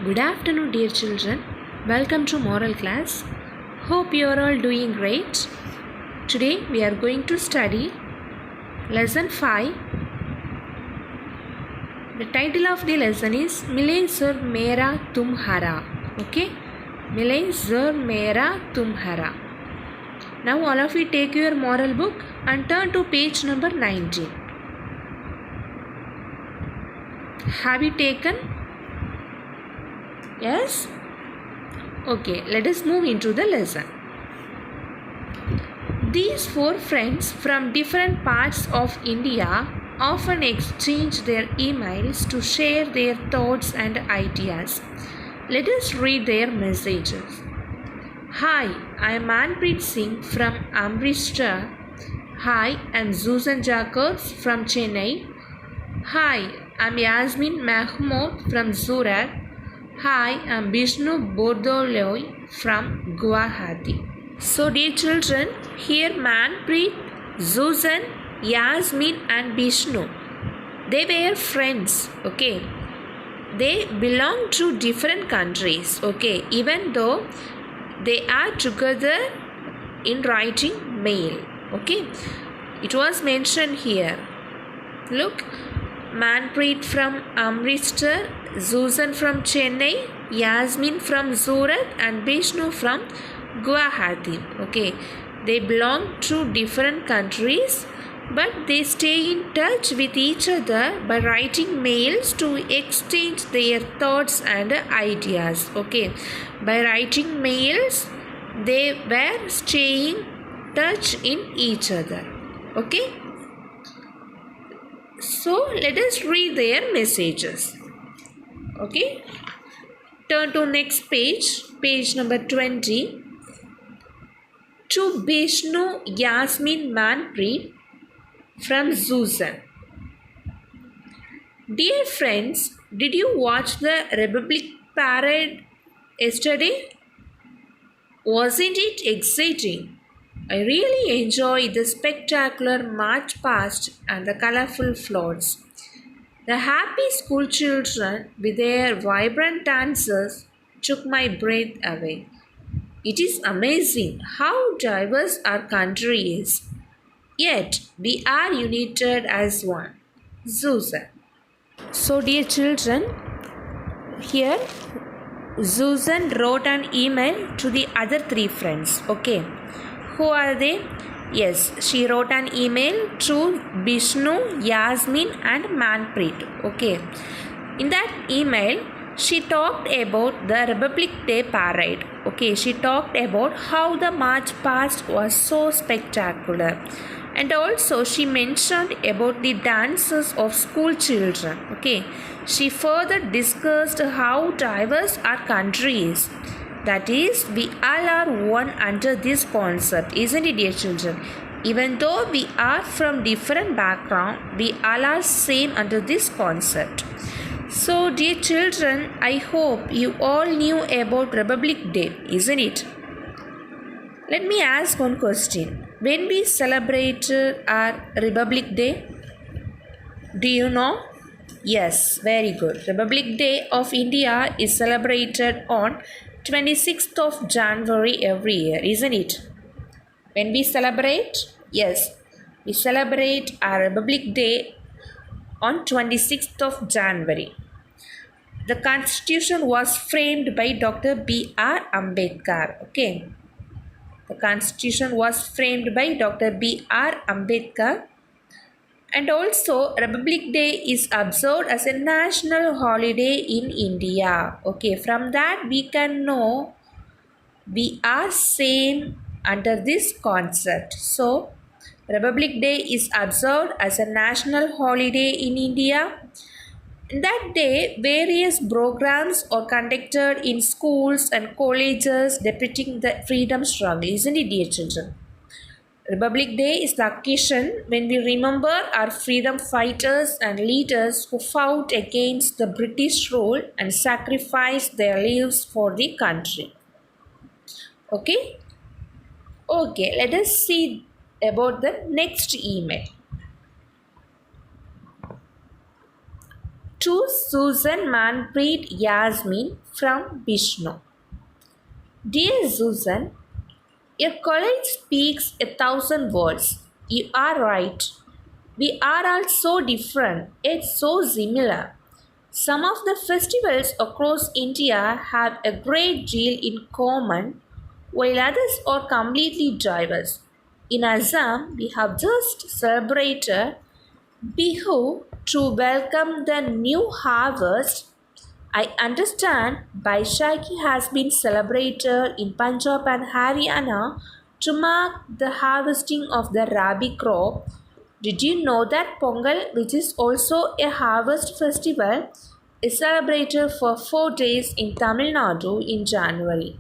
Good afternoon, dear children. Welcome to Moral Class. Hope you are all doing great. Today we are going to study Lesson 5. The title of the lesson is Mile Sur Mera Tumhara. Okay? Mile Sur Mera Tumhara. Now all of you take your moral book and turn to page number 19. Have you taken? Yes? Okay, let us move into the lesson. These four friends from different parts of India often exchange their emails to share their thoughts and ideas. Let us read their messages. Hi, I am Manpreet Singh from Amritsar. Hi, I am Susan Jacobs from Chennai. Hi, I am Yasmin Mahmood from Surat. Hi, I am Bishnu Bordoloi from Guwahati. So dear children, here Manpreet, Susan, Yasmin and Bishnu, they were friends, okay. They belong to different countries, okay, even though they are together in writing mail, okay. It was mentioned here. Look, Manpreet from Amritsar, Susan from Chennai, Yasmin from Surat and Bishnu from Guwahati. Okay, they belong to different countries but they stay in touch with each other by writing mails to exchange their thoughts and ideas. Okay, by writing mails they were staying touch in each other. Okay. So let us read their messages. Okay. Turn to next page, page number 20. To Bishnu Yasmin Manpreet from Susan. Dear friends, did you watch the Republic Parade yesterday? Wasn't it exciting? I really enjoyed the spectacular march past and the colorful floats. The happy school children with their vibrant dances took my breath away. It is amazing how diverse our country is. Yet we are united as one. Susan. So dear children, here Susan wrote an email to the other three friends. Okay. Who are they? Yes, she wrote an email to Bishnu, Yasmin and Manpreet. Okay. In that email, she talked about the Republic Day parade. Okay, she talked about how the march past was so spectacular. And also she mentioned about the dances of school children. Okay, she further discussed how diverse our country is. That is, we all are one under this concept, isn't it, dear children? Even though we are from different background, we all are same under this concept. So, dear children, I hope you all knew about Republic Day, isn't it? Let me ask one question. When we celebrate our Republic Day, do you know? Yes, very good. Republic Day of India is celebrated on 26th of January every year, isn't it? When we celebrate, yes, we celebrate our Republic Day on 26th of January. The Constitution was framed by Dr. B.R. Ambedkar. Okay. The Constitution was framed by Dr. B.R. Ambedkar. And also, Republic Day is observed as a national holiday in India. Okay, from that we can know we are same under this concept. So, Republic Day is observed as a national holiday in India. That day, various programs are conducted in schools and colleges depicting the freedom struggle, isn't it, dear children? Republic Day is the occasion when we remember our freedom fighters and leaders who fought against the British rule and sacrificed their lives for the country. Okay? Okay, let us see about the next email. To Susan Manpreet Yasmin from Bishnu. Dear Susan, your college speaks 1,000 words. You are right. We are all so different, yet so similar. Some of the festivals across India have a great deal in common, while others are completely diverse. In Assam, we have just celebrated Bihu to welcome the new harvest. I understand Baishakhi has been celebrated in Punjab and Haryana to mark the harvesting of the rabi crop. Did you know that Pongal, which is also a harvest festival, is celebrated for 4 days in Tamil Nadu in January?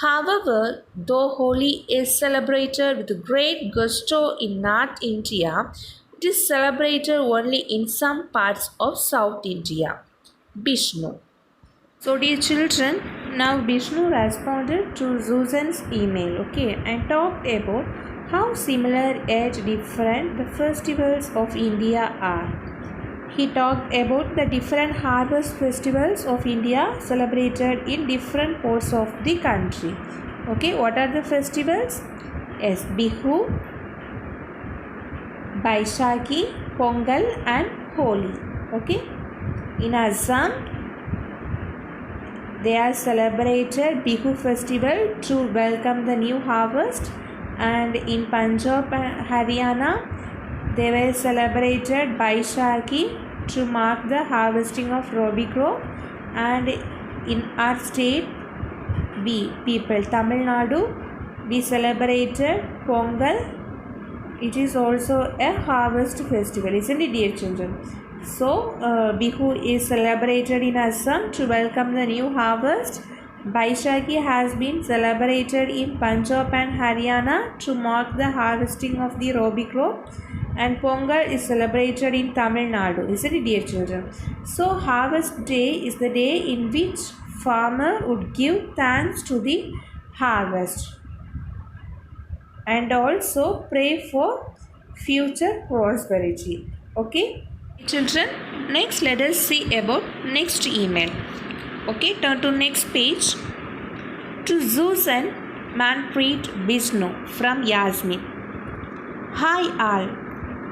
However, though Holi is celebrated with great gusto in North India, it is celebrated only in some parts of South India. Bishnu. So, dear children, now Bishnu responded to Susan's email, okay, and talked about how similar yet different the festivals of India are. He talked about the different harvest festivals of India celebrated in different parts of the country. Okay, what are the festivals? Yes, Bihu, Baishakhi, Pongal and Holi. Okay, in Assam they are celebrated Bihu festival to welcome the new harvest, and in Punjab and Haryana they were celebrated Baishakhi to mark the harvesting of rabi crop, and in our state we people Tamil Nadu we celebrated Pongal. It is also a harvest festival, isn't it, dear children? So, Bihu is celebrated in Assam to welcome the new harvest. Baishakhi has been celebrated in Punjab and Haryana to mark the harvesting of the rabi crop. And Pongal is celebrated in Tamil Nadu, isn't it, dear children? So, Harvest Day is the day in which farmer would give thanks to the harvest and also pray for future prosperity. Okay, children, next let us see about next email. Okay, turn to next page. To Susan Manpreet Bishnu from Yasmin. Hi all.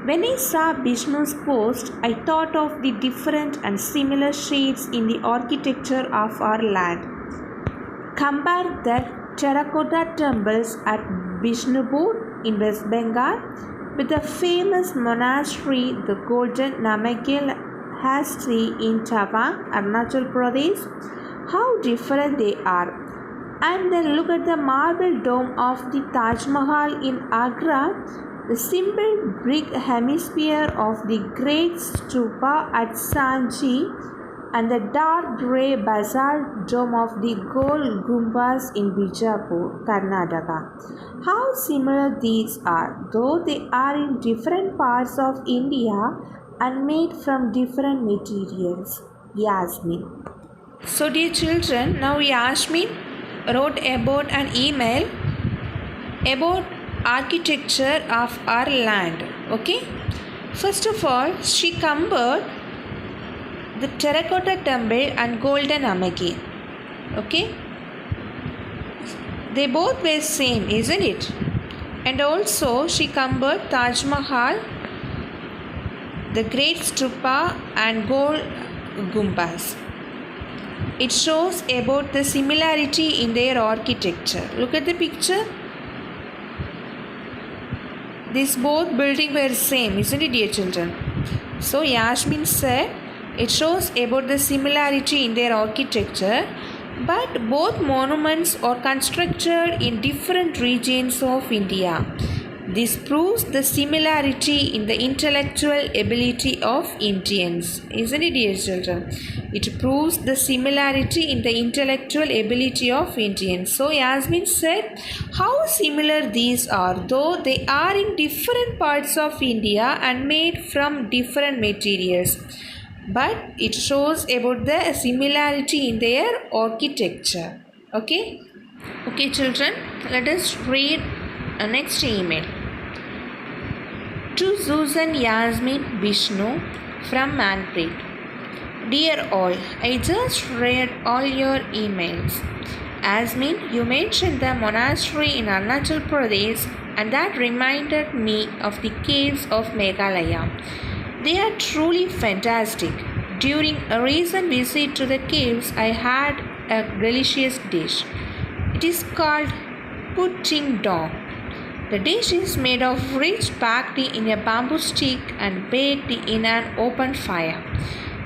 When I saw Bishnu's post, I thought of the different and similar shades in the architecture of our land. Compare the terracotta temples at Bishnupur in West Bengal with the famous monastery, the Golden Namakil Hastri in Tawang, Arunachal Pradesh. How different they are. And then look at the marble dome of the Taj Mahal in Agra, the simple brick hemisphere of the Great Stupa at Sanchi, and the dark grey basalt dome of the Gol Gumbaz in Bijapur, Karnataka. How similar these are, though they are in different parts of India and made from different materials. Yasmin. So, dear children, now Yasmin wrote about an email about architecture of our land. Okay, first of all, she compared the terracotta temple and golden amagi. Okay, they both were same, isn't it? And also she compared Taj Mahal, the Great Stupa and Gol Gumbaz. It shows about the similarity in their architecture. Look at the picture. These both buildings were same, isn't it, dear children? So Yasmin said it shows about the similarity in their architecture, but both monuments are constructed in different regions of India. This proves the similarity in the intellectual ability of Indians. Isn't it, dear children? It proves the similarity in the intellectual ability of Indians. So Yasmin said, how similar these are, though they are in different parts of India and made from different materials. But it shows about the similarity in their architecture. Okay? Okay, children, let us read a next email. To Susan Yasmin Vishnu from Manpreet. Dear all, I just read all your emails. Yasmin, you mentioned the monastery in Arunachal Pradesh, and that reminded me of the caves of Meghalaya. They are truly fantastic. During a recent visit to the caves, I had a delicious dish. It is called Puting Dong. The dish is made of rich packed in a bamboo stick and baked in an open fire.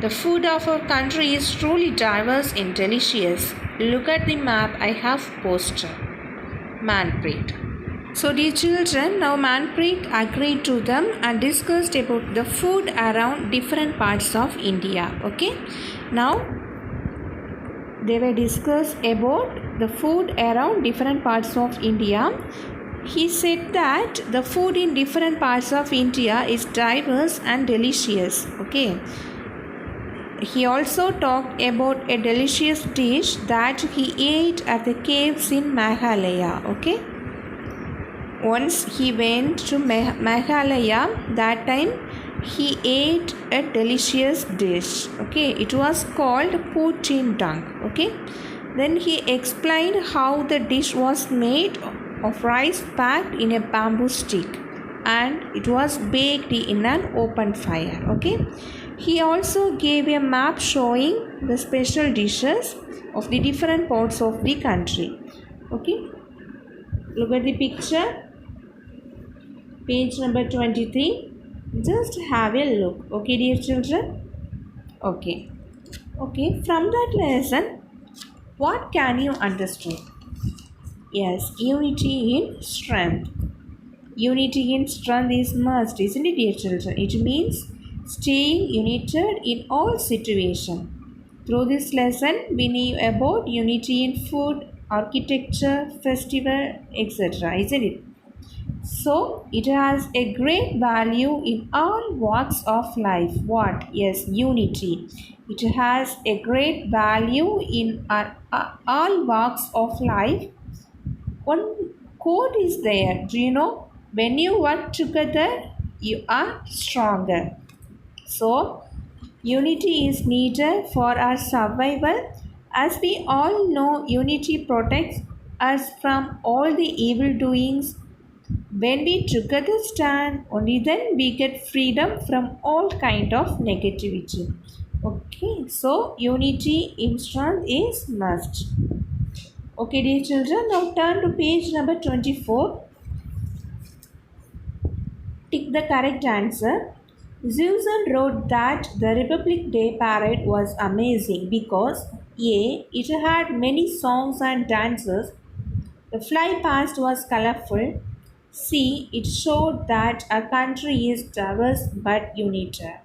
The food of our country is truly diverse and delicious. Look at the map I have posted. Manpreet. So dear children, now Manpreet agreed to them and discussed about the food around different parts of India. Okay. Now they were discussed about the food around different parts of India. He said that the food in different parts of India is diverse and delicious. Okay. He also talked about a delicious dish that he ate at the caves in Meghalaya. Okay. Once he went to Meghalaya, that time he ate a delicious dish. Okay. It was called Puting Dong. Okay. Then he explained how the dish was made of rice packed in a bamboo stick and it was baked in an open fire. Okay. He also gave a map showing the special dishes of the different parts of the country. Okay. Look at the picture. Page number 23. Just have a look. Okay, dear children. Okay. Okay. From that lesson, what can you understand? Yes, unity in strength. Unity in strength is must, isn't it, dear children? It means staying united in all situations. Through this lesson, we knew about unity in food, architecture, festival, etc. Isn't it? So, it has a great value in all walks of life. What? Yes, unity. It has a great value in all walks of life. One quote is there. Do you know? When you work together, you are stronger. So, unity is needed for our survival. As we all know, unity protects us from all the evil doings. When we together stand, only then we get freedom from all kind of negativity. Okay, so unity in strength is must. Okay, dear children, now turn to page number 24. Tick the correct answer. Susan wrote that the Republic Day parade was amazing because A. It had many songs and dances. The fly past was colorful. C. It showed that our country is diverse but united.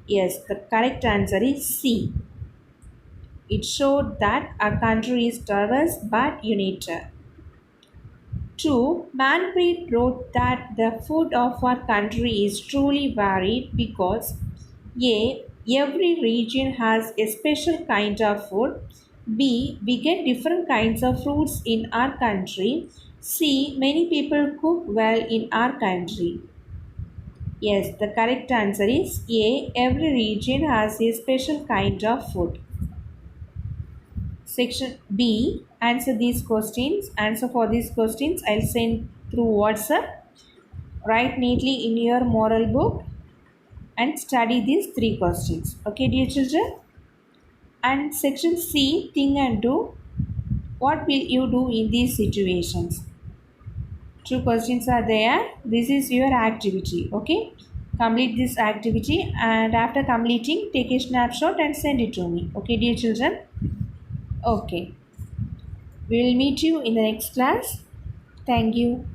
Yes, the correct answer is C. It showed that our country is diverse but united. 2. Manpreet wrote that the food of our country is truly varied because A. Every region has a special kind of food. B. We get different kinds of fruits in our country. C. Many people cook well in our country. Yes, the correct answer is A. Every region has a special kind of food. Section B. Answer these questions. Answer for these questions I'll send through WhatsApp. Write neatly in your moral book and study these 3 questions. Okay, dear children? And section C. Think and do. What will you do in these situations? 2 questions are there. This is your activity. Okay? Complete this activity and after completing, take a snapshot and send it to me. Okay, dear children? Okay. We will meet you in the next class. Thank you.